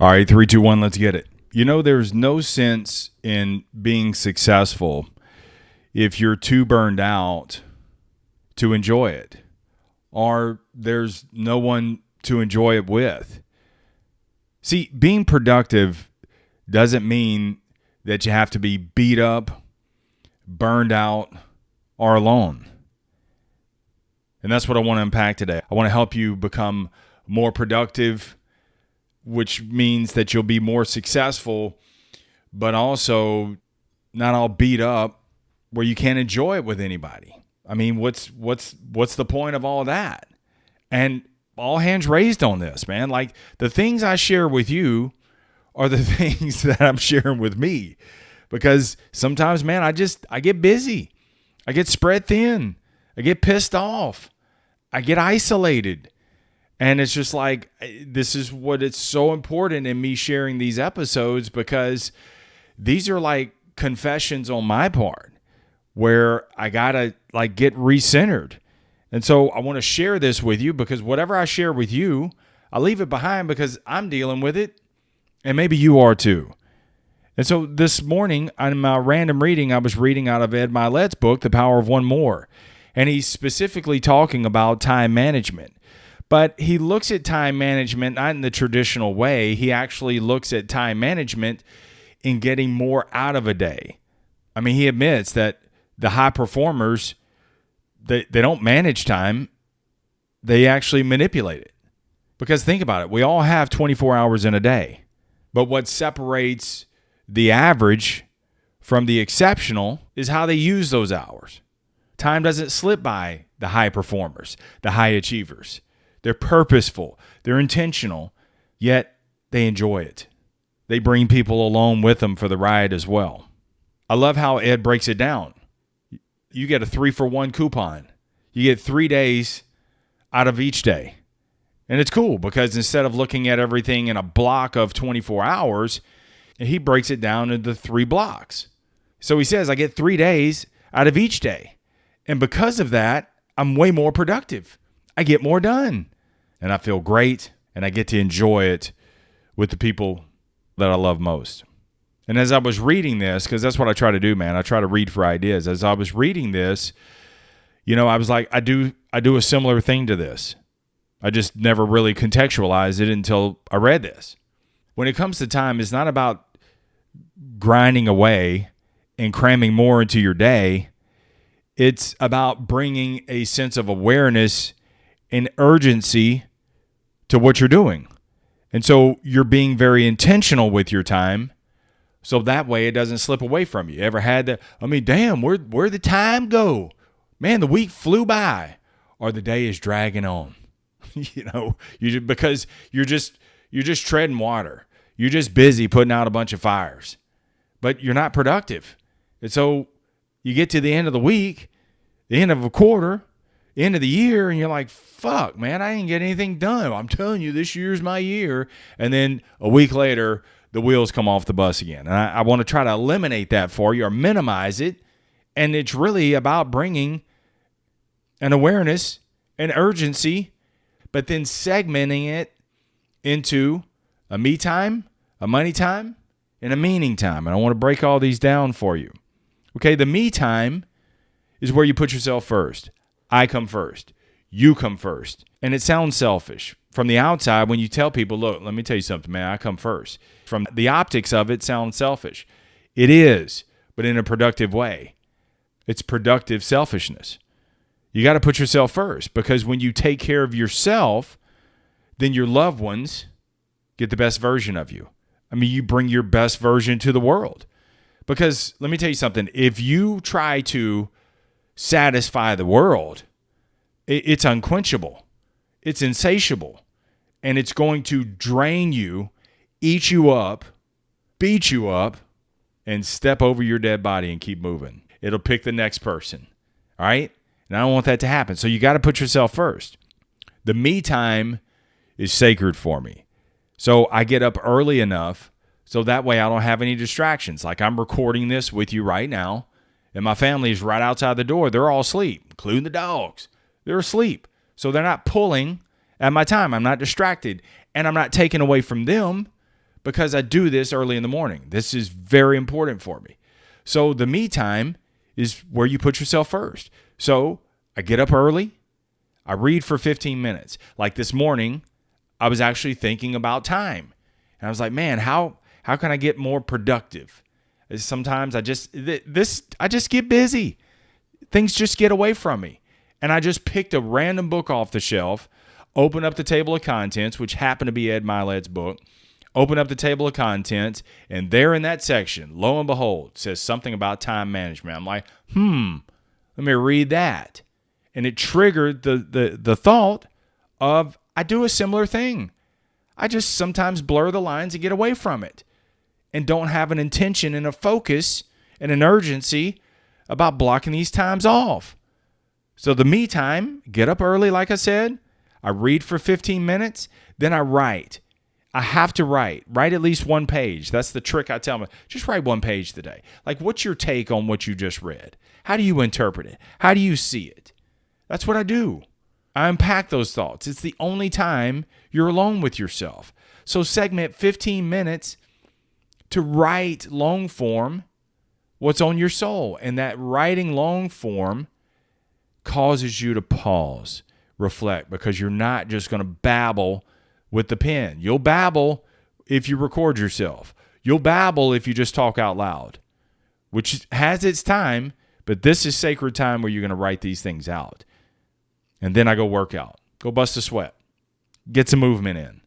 All right, 3, 2, 1, let's get it. You know, there's no sense in being successful if you're too burned out to enjoy it, or there's no one to enjoy it with. See, being productive doesn't mean that you have to be beat up, burned out, or alone. And that's what I want to unpack today. I want to help you become more productive, which means that you'll be more successful, but also not all beat up where you can't enjoy it with anybody. I mean, what's the point of all that? And all hands raised on this, man. Like, the things I share with you are the things that I'm sharing with me, because sometimes, man, I get busy. I get spread thin. I get pissed off. I get isolated. And it's just like, this is what it's so important in me sharing these episodes, because these are like confessions on my part where I got to like get recentered. And so I want to share this with you, because whatever I share with you, I leave it behind because I'm dealing with it, and maybe you are too. And so this morning on my random reading, I was reading out of Ed Milet's book, The Power of One More. And he's specifically talking about time management. But he looks at time management not in the traditional way. He actually looks at time management in getting more out of a day. I mean, he admits that the high performers, they don't manage time. They actually manipulate it. Because think about it. We all have 24 hours in a day. But what separates the average from the exceptional is how they use those hours. Time doesn't slip by the high performers, the high achievers. They're purposeful. They're intentional, yet they enjoy it. They bring people along with them for the ride as well. I love how Ed breaks it down. You get a 3-for-1 coupon. You get 3 days out of each day. And it's cool because instead of looking at everything in a block of 24 hours, he breaks it down into 3 blocks. So he says, I get 3 days out of each day. And because of that, I'm way more productive. I get more done. And I feel great. And I get to enjoy it with the people that I love most. And as I was reading this, because that's what I try to do, man. I try to read for ideas. As I was reading this, you know, I was like, I do a similar thing to this. I just never really contextualized it until I read this. When it comes to time, it's not about grinding away and cramming more into your day. It's about bringing a sense of awareness and urgency to what you're doing. And so you're being very intentional with your time, so that way it doesn't slip away from you. Ever had that? I mean, damn, where'd the time go? Man, the week flew by, or the day is dragging on. You know, because you're just treading water. You're just busy putting out a bunch of fires, but you're not productive. And so you get to the end of the week, the end of a quarter, end of the year, and you're like, fuck, man, I didn't get anything done. I'm telling you, this year's my year. And then a week later, the wheels come off the bus again. And I want to try to eliminate that for you or minimize it. And it's really about bringing an awareness, an urgency, but then segmenting it into a me time, a money time, and a meaning time. And I want to break all these down for you. Okay, the me time is where you put yourself first. I come first. You come first. And it sounds selfish. From the outside, when you tell people, look, let me tell you something, man, I come first. From the optics of it, sounds selfish. It is, but in a productive way. It's productive selfishness. You got to put yourself first, because when you take care of yourself, then your loved ones get the best version of you. I mean, you bring your best version to the world. Because let me tell you something. If you try to satisfy the world, it's unquenchable. It's insatiable. And it's going to drain you, eat you up, beat you up, and step over your dead body and keep moving. It'll pick the next person. All right? And I don't want that to happen. So you got to put yourself first. The me time is sacred for me. So I get up early enough so that way I don't have any distractions. Like, I'm recording this with you right now, and my family is right outside the door. They're all asleep, including the dogs. They're asleep. So they're not pulling at my time. I'm not distracted, and I'm not taken away from them because I do this early in the morning. This is very important for me. So the me time is where you put yourself first. So I get up early. I read for 15 minutes. Like this morning, I was actually thinking about time. And I was like, man, how can I get more productive? Sometimes I just get busy. Things just get away from me. And I just picked a random book off the shelf, open up the table of contents, which happened to be Ed Milet's book, open up the table of contents, and there in that section, lo and behold, says something about time management. I'm like, let me read that. And it triggered the thought of, I do a similar thing. I just sometimes blur the lines and get away from it and don't have an intention and a focus and an urgency about blocking these times off. So the me time, get up early, like I said. I read for 15 minutes. Then I write. I have to write. Write at least one page. That's the trick I tell them. Just write one page today. Like, what's your take on what you just read? How do you interpret it? How do you see it? That's what I do. I unpack those thoughts. It's the only time you're alone with yourself. So segment 15 minutes to write long form what's on your soul. And that writing long form causes you to pause, reflect, because you're not just going to babble with the pen. You'll babble if you record yourself. You'll babble if you just talk out loud, which has its time, but this is sacred time where you're going to write these things out. And then I go work out, go bust a sweat, get some movement in.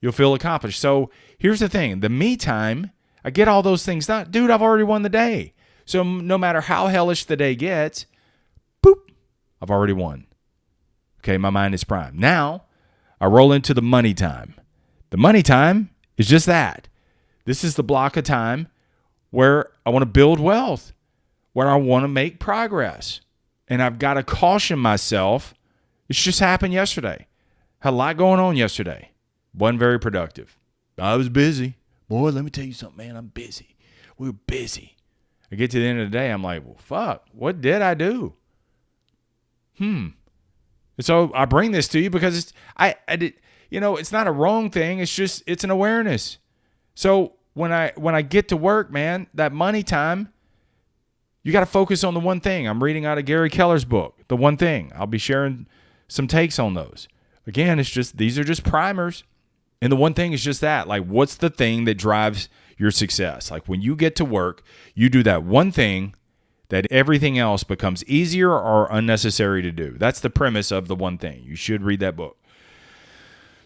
You'll feel accomplished. So here's the thing. The me time, I get all those things done. Dude, I've already won the day. So no matter how hellish the day gets, boop, I've already won. Okay, my mind is primed. Now, I roll into the money time. The money time is just that. This is the block of time where I want to build wealth, where I want to make progress. And I've got to caution myself. It's just happened yesterday. Had a lot going on yesterday. Wasn't very productive. I was busy. Boy, let me tell you something, man. I'm busy. We were busy. I get to the end of the day, I'm like, well, fuck, what did I do? And so I bring this to you because it's not a wrong thing. It's an awareness. So when I get to work, man, that money time, you got to focus on the one thing. I'm reading out of Gary Keller's book, The One Thing. I'll be sharing some takes on those. Again, these are just primers. And the one thing is just that, like, what's the thing that drives your success? Like, when you get to work, you do that one thing that everything else becomes easier or unnecessary to do. That's the premise of The One Thing. You should read that book.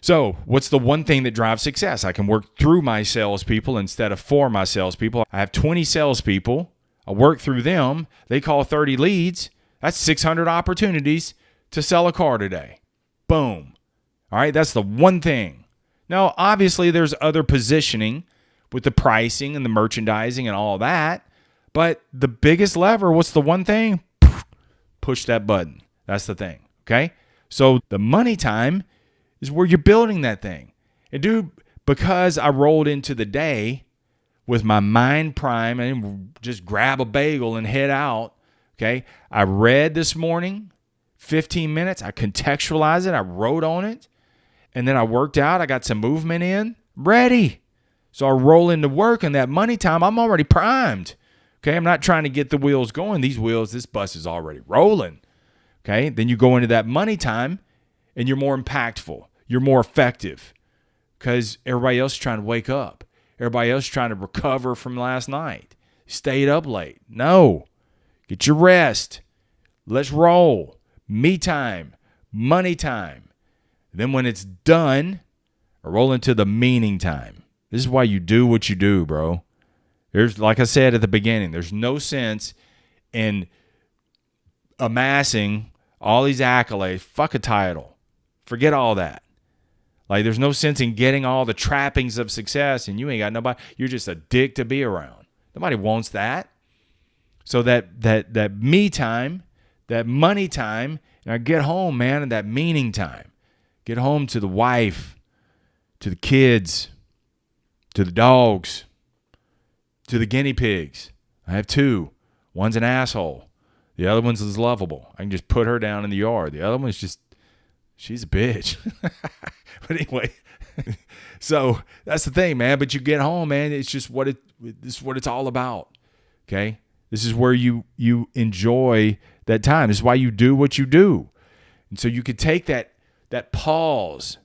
So what's the one thing that drives success? I can work through my salespeople instead of for my salespeople. I have 20 salespeople. I work through them. They call 30 leads. That's 600 opportunities to sell a car today. Boom. All right, that's the one thing. Now, obviously, there's other positioning with the pricing and the merchandising and all that. But the biggest lever, what's the one thing? Push that button. That's the thing, okay? So the money time is where you're building that thing. And dude, because I rolled into the day with my mind prime and just grab a bagel and head out, okay? I read this morning, 15 minutes. I contextualized it. I wrote on it. And then I worked out. I got some movement in. Ready. So I roll into work, and that money time, I'm already primed. Okay, I'm not trying to get the wheels going. This bus is already rolling. Okay, then you go into that money time, and you're more impactful. You're more effective because everybody else is trying to wake up. Everybody else is trying to recover from last night. Stayed up late. No. Get your rest. Let's roll. Me time. Money time. Then when it's done, I roll into the meaning time. This is why you do what you do, bro. There's, like I said at the beginning, there's no sense in amassing all these accolades. Fuck a title. Forget all that. Like, there's no sense in getting all the trappings of success and you ain't got nobody. You're just a dick to be around. Nobody wants that. So that me time, that money time, and I get home, man, and that meaning time. Get home to the wife, to the kids, to the dogs, to the guinea pigs. I have 2. One's an asshole. The other one's is lovable. I can just put her down in the yard. The other one's just, she's a bitch. But anyway, So that's the thing, man. But you get home, man. It's just this is what it's all about. Okay. This is where you enjoy that time. This is why you do what you do. And so you could take that pause,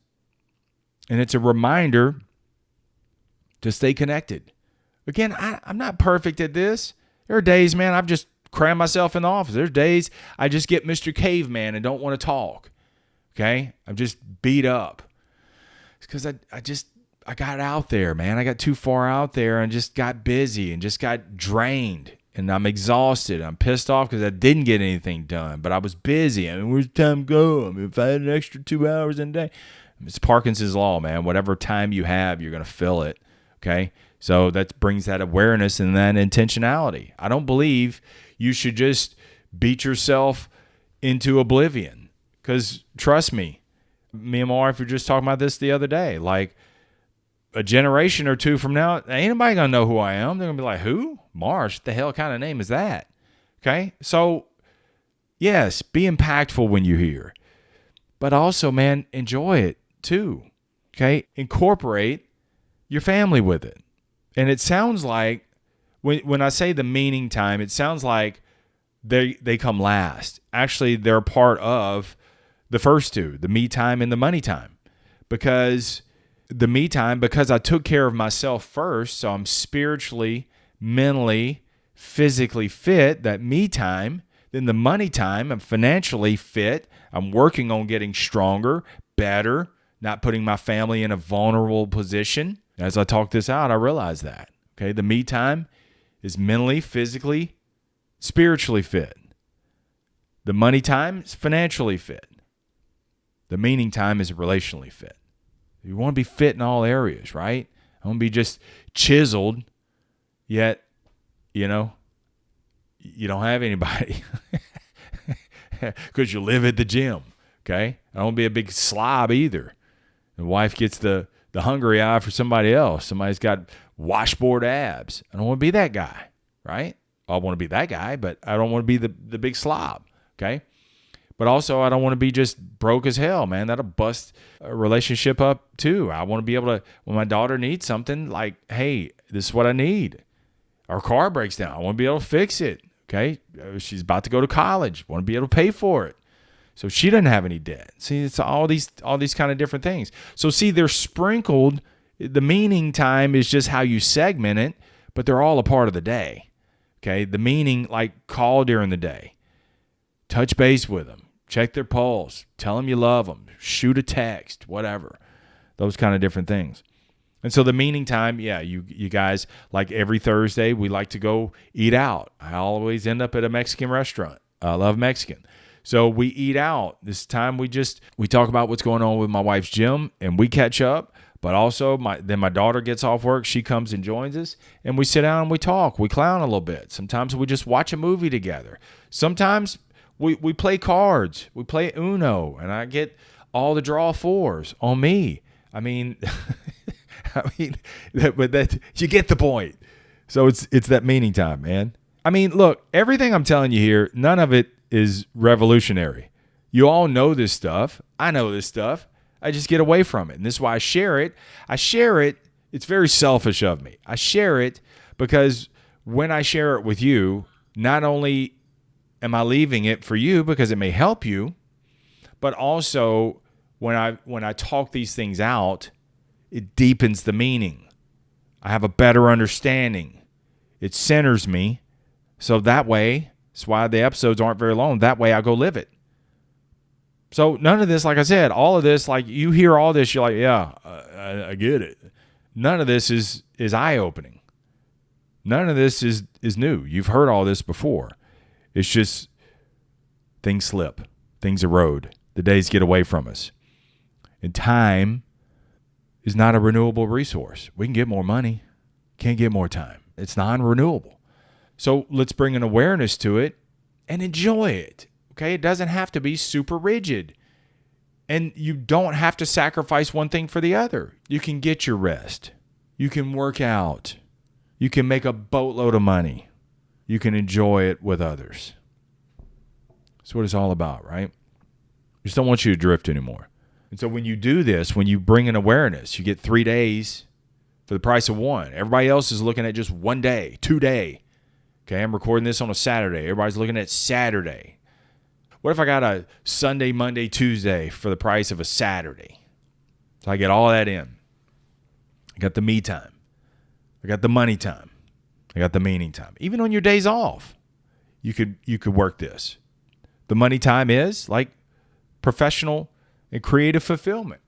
and it's a reminder to stay connected. Again, I'm not perfect at this. There are days, man, I've just crammed myself in the office. There's days I just get Mr. Caveman and don't want to talk. Okay? I'm just beat up. It's because I got out there, man. I got too far out there and just got busy and just got drained. And I'm exhausted. I'm pissed off because I didn't get anything done. But I was busy. I mean, where's the time go? I mean, if I had an extra 2 hours in a day. It's Parkinson's law, man. Whatever time you have, you're going to fill it. Okay? So that brings that awareness and that intentionality. I don't believe you should just beat yourself into oblivion. Because trust me and my wife were just talking about this the other day. Like, a generation or two from now, ain't nobody going to know who I am. They're going to be like, who? Marsh? What the hell kind of name is that? Okay? So, yes, be impactful when you're here. But also, man, enjoy it too. Okay? Incorporate your family with it. And it sounds like, when I say the meaning time, it sounds like they come last. Actually, they're part of the first two, the me time and the money time. Because the me time, because I took care of myself first, so I'm spiritually, mentally, physically fit, that me time. Then the money time, I'm financially fit. I'm working on getting stronger, better, not putting my family in a vulnerable position. As I talk this out, I realize that. Okay, the me time is mentally, physically, spiritually fit. The money time is financially fit. The meaning time is relationally fit. You want to be fit in all areas, right? I want to be just chiseled, yet, you don't have anybody because you live at the gym, okay? I don't want to be a big slob either. The wife gets the hungry eye for somebody else. Somebody's got washboard abs. I don't want to be that guy, right? I want to be that guy, but I don't want to be the big slob, okay? But also, I don't want to be just broke as hell, man. That'll bust a relationship up too. I want to be able to, when my daughter needs something, like, hey, this is what I need. Our car breaks down. I want to be able to fix it, okay? She's about to go to college. I want to be able to pay for it. So she doesn't have any debt. See, it's all these kind of different things. So see, they're sprinkled. The meaning time is just how you segment it, but they're all a part of the day, okay? The meaning, like, call during the day. Touch base with them. Check their pulse. Tell them you love them. Shoot a text, whatever. Those kind of different things. And so the meaning time, yeah, you guys, like every Thursday, we like to go eat out. I always end up at a Mexican restaurant. I love Mexican. So we eat out. This time we talk about what's going on with my wife's gym, and we catch up. But also, then my daughter gets off work. She comes and joins us, and we sit down and we talk. We clown a little bit. Sometimes we just watch a movie together. Sometimes we play cards. We play Uno, and I get all the draw fours on me. I mean, but you get the point. So it's that meaning time, man. I mean, look, everything I'm telling you here, none of it is revolutionary. You all know this stuff. I know this stuff. I just get away from it. And this is why I share it. It's very selfish of me. I share it because when I share it with you, not only am I leaving it for you because it may help you, but also when I talk these things out, it deepens the meaning. I have a better understanding. It centers me. So that way, that's why the episodes aren't very long. That way I go live it. So none of this, like I said, all of this, like you hear all this, you're like, yeah, I get it. None of this is eye-opening. None of this is new. You've heard all this before. It's just things slip. Things erode. The days get away from us. And time is not a renewable resource. We can get more money. Can't get more time. It's non-renewable. So let's bring an awareness to it and enjoy it. Okay? It doesn't have to be super rigid. And you don't have to sacrifice one thing for the other. You can get your rest. You can work out. You can make a boatload of money. You can enjoy it with others. That's what it's all about, right? I just don't want you to drift anymore. And so when you do this, when you bring in awareness, you get 3 days for the price of one. Everybody else is looking at just 1 day, 2 day. Okay, I'm recording this on a Saturday. Everybody's looking at Saturday. What if I got a Sunday, Monday, Tuesday for the price of a Saturday? So I get all that in. I got the me time. I got the money time. I got the meaning time. Even on your days off, you could work this. The money time is like professional and creative fulfillment.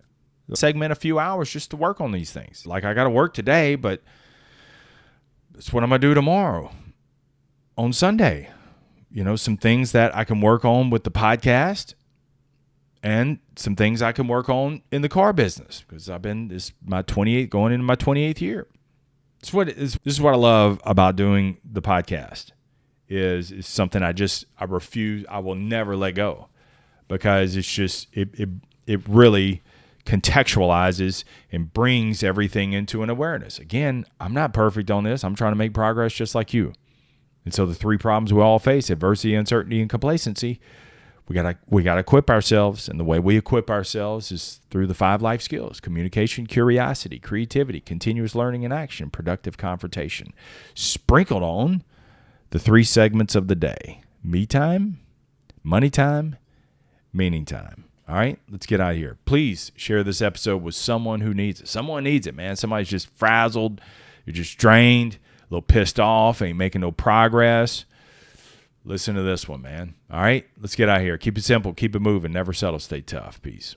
Segment a few hours just to work on these things. Like I got to work today, but that's what I'm going to do tomorrow on Sunday. Some things that I can work on with the podcast and some things I can work on in the car business because this is my 28th, going into my 28th year. This is what I love about doing the podcast is something I refuse. I will never let go because it's just, it really contextualizes and brings everything into an awareness. Again, I'm not perfect on this. I'm trying to make progress just like you. And so the 3 problems we all face, adversity, uncertainty, and complacency, we gotta equip ourselves. And the way we equip ourselves is through the 5 life skills: communication, curiosity, creativity, continuous learning and action, productive confrontation, sprinkled on the 3 segments of the day: me time, money time, meaning time. All right, let's get out of here. Please share this episode with someone who needs it. Someone needs it, man. Somebody's just frazzled. You're just drained, a little pissed off, ain't making no progress. Listen to this one, man. All right, let's get out of here. Keep it simple. Keep it moving. Never settle. Stay tough. Peace.